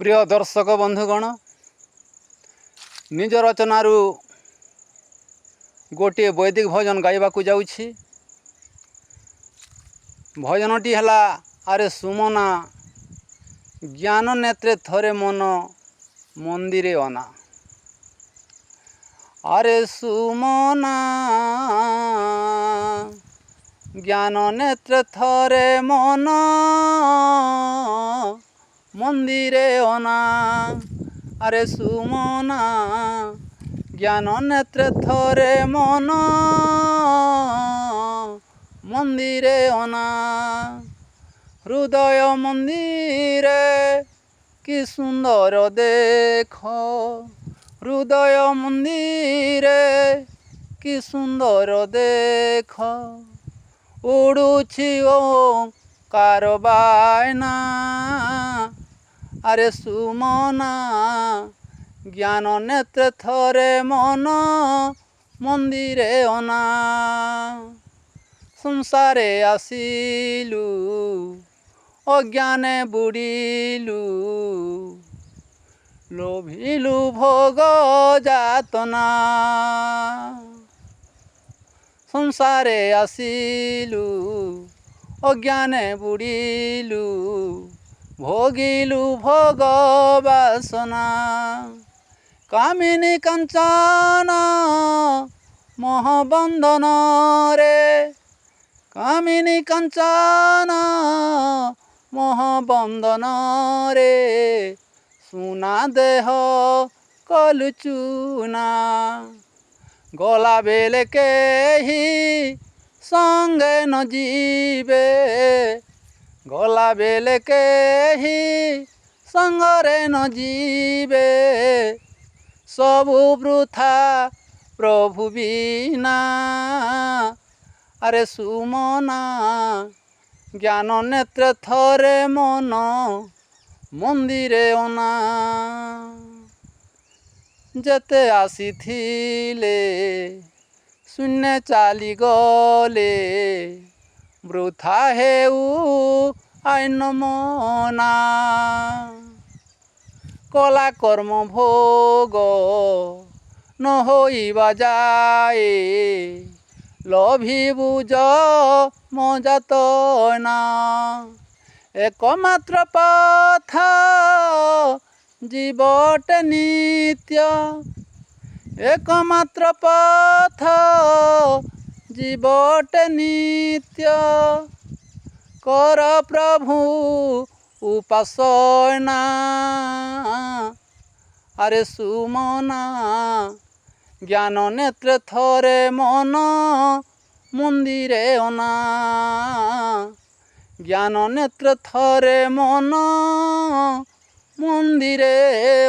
प्रिय दर्शक बंधुगण निज रचनारू गोटे वैदिक भजन गाइबाकू जाउछि। भजनटी हला आरे सुमना ज्ञान नेत्रे थरे मन मंदिरे अना। आरे सुमना ज्ञान नेत्रे थरे मन मंदिरे अना। आरे सुमना ज्ञान नेत्रे थरे मन मंदिरे अना। हृदय मंदिरे कि सुंदर देख, हृदय मंदिरे कि सुंदर देख, उड़ुछि ओंकार बायना। आरे सुमना ज्ञान नेत्रे थरे मन मंदिरे अना। संसारे आसिलु अज्ञाने बुड़िलु, लोभिलु भोग जातना। संसारे आसिलु अज्ञाने बुड़िलु, भोगिलु भोग बासना। कामिनी कंचन मोहबंधन रे, कामिनी कंचन मोहबंधन रे, सुना देह कलु चूना। गला बेले केही संगे न जीवे, गला बेले केही संगरे न जीवे, सबु वृथा प्रभु बिना। आरे सुमना ज्ञान नेत्रे थरे मन मंदिरे अना। जेते आसीथिले शून्य चाली गले, वृथा हेउ आइन मना। कला कर्म भोग न होइबा जाए, लोभी बुझ मजातना। एकमात्र पथ जीवटे नित्य, एकमात्र पथ जीवटे नित्य, कर प्रभु उपासना। आरे सुमना ज्ञान नेत्रे थरे मन मंदिरे अना। ज्ञान नेत्रे थरे मन मंदिरे